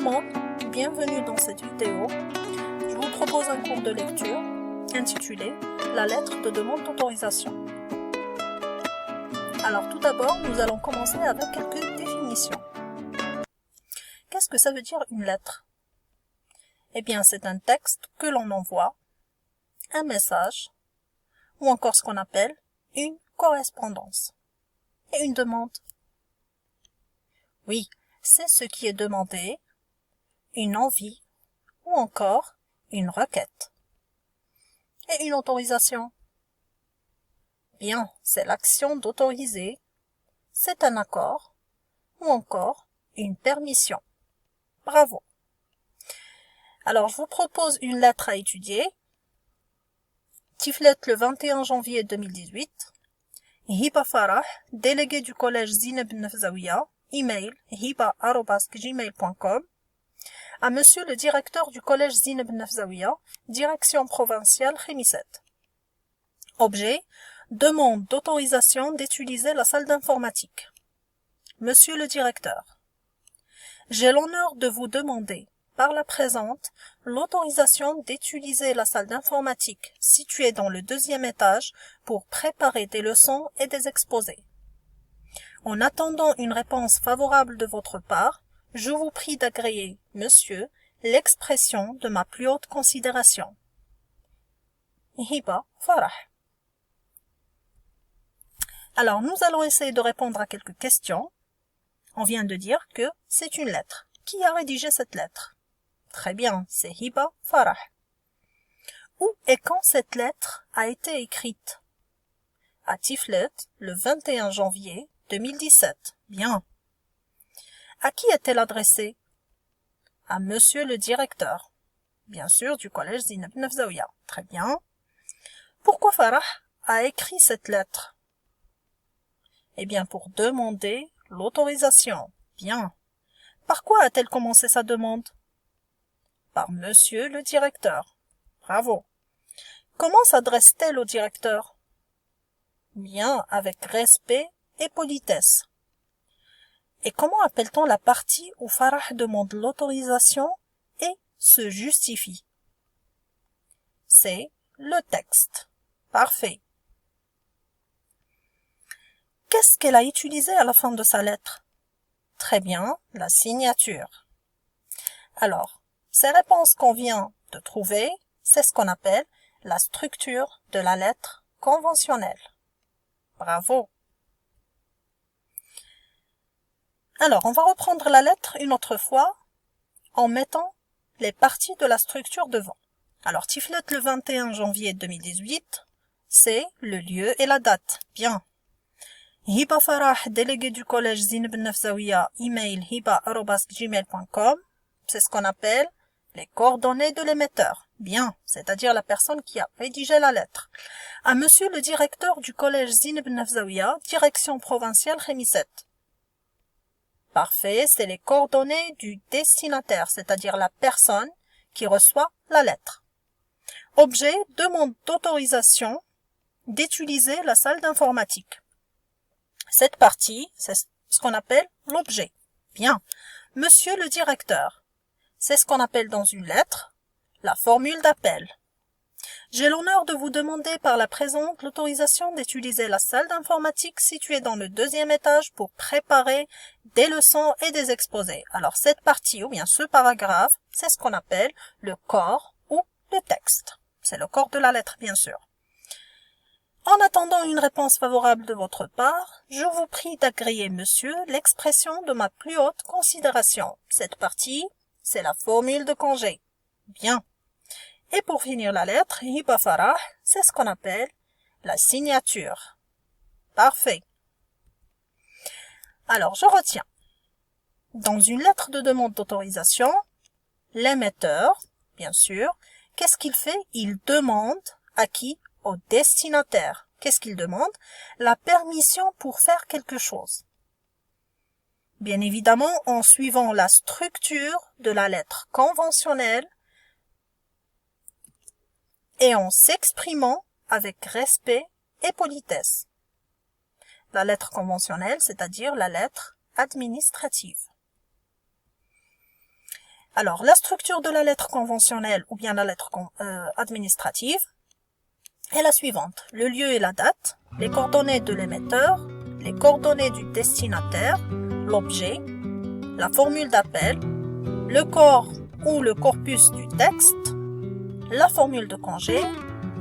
monde, bienvenue dans cette vidéo. Je vous propose un cours de lecture intitulé « La lettre de demande d'autorisation ». Alors tout d'abord, nous allons commencer avec quelques définitions. Qu'est-ce que ça veut dire une lettre? Eh bien, c'est un texte que l'on envoie, un message, ou encore ce qu'on appelle une correspondance. Et une demande? Oui, c'est ce qui est demandé, une envie, ou encore une requête. Et une autorisation? Bien, c'est l'action d'autoriser, c'est un accord, ou encore une permission. Bravo! Alors, je vous propose une lettre à étudier. Tiflet le 21 janvier 2018. Hiba Farah, délégué du collège Zineb Nefzaouia, email hiba@gmail.com. À monsieur le directeur du collège Zineb Nefzaouia, direction provinciale Khemisset. Objet, demande d'autorisation d'utiliser la salle d'informatique. Monsieur le directeur, j'ai l'honneur de vous demander, par la présente, l'autorisation d'utiliser la salle d'informatique située dans le 2e étage pour préparer des leçons et des exposés. En attendant une réponse favorable de votre part, je vous prie d'agréer, monsieur, l'expression de ma plus haute considération. Hiba Farah. Alors, nous allons essayer de répondre à quelques questions. On vient de dire que c'est une lettre. Qui a rédigé cette lettre? Très bien, c'est Hiba Farah. Où et quand cette lettre a été écrite? À Tiflet, le 21 janvier 2017. Bien. À qui est-elle adressée? À monsieur le directeur. Bien sûr, du collège Zineb Nefzaouia. Très bien. Pourquoi Farah a écrit cette lettre? Eh bien, pour demander l'autorisation. Bien. Par quoi a-t-elle commencé sa demande? Par monsieur le directeur. Bravo. Comment s'adresse-t-elle au directeur? Bien, avec respect et politesse. Et comment appelle-t-on la partie où Farah demande l'autorisation et se justifie? C'est le texte. Parfait. Qu'est-ce qu'elle a utilisé à la fin de sa lettre? Très bien, la signature. Alors, ces réponses qu'on vient de trouver, c'est ce qu'on appelle la structure de la lettre conventionnelle. Bravo! Alors, on va reprendre la lettre une autre fois en mettant les parties de la structure devant. Alors, Tiflet le 21 janvier 2018, c'est le lieu et la date. Bien. Hiba Farah, délégué du collège Zineb Nefzaouia, email hiba@gmail.com, c'est ce qu'on appelle les coordonnées de l'émetteur. Bien, c'est-à-dire la personne qui a rédigé la lettre. À monsieur le directeur du collège Zineb Nefzaouia, direction provinciale Khemisset. Parfait, c'est les coordonnées du destinataire, c'est-à-dire la personne qui reçoit la lettre. Objet, demande d'autorisation d'utiliser la salle d'informatique. Cette partie, c'est ce qu'on appelle l'objet. Bien. Monsieur le directeur, c'est ce qu'on appelle dans une lettre la formule d'appel. J'ai l'honneur de vous demander par la présente l'autorisation d'utiliser la salle d'informatique située dans le 2e étage pour préparer des leçons et des exposés. Alors cette partie ou bien ce paragraphe, c'est ce qu'on appelle le corps ou le texte. C'est le corps de la lettre bien sûr. En attendant une réponse favorable de votre part, je vous prie d'agréer, monsieur, l'expression de ma plus haute considération. Cette partie, c'est la formule de congé. Bien. Et pour finir la lettre, Hiba Farah, c'est ce qu'on appelle la signature. Parfait. Alors, je retiens. Dans une lettre de demande d'autorisation, l'émetteur, bien sûr, qu'est-ce qu'il fait? Il demande à qui? Au destinataire. Qu'est-ce qu'il demande? La permission pour faire quelque chose. Bien évidemment, en suivant la structure de la lettre conventionnelle et en s'exprimant avec respect et politesse. La lettre conventionnelle, c'est-à-dire la lettre administrative. Alors, la structure de la lettre conventionnelle ou bien la lettre administrative est la suivante. Le lieu et la date, les coordonnées de l'émetteur, les coordonnées du destinataire, l'objet, la formule d'appel, le corps ou le corpus du texte, la formule de congé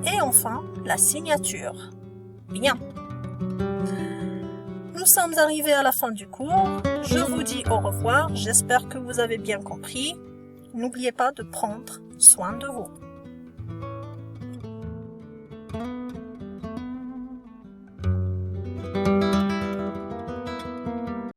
et enfin la signature. Bien. Nous sommes arrivés à la fin du cours. Je vous dis au revoir. J'espère que vous avez bien compris. N'oubliez pas de prendre soin de vous.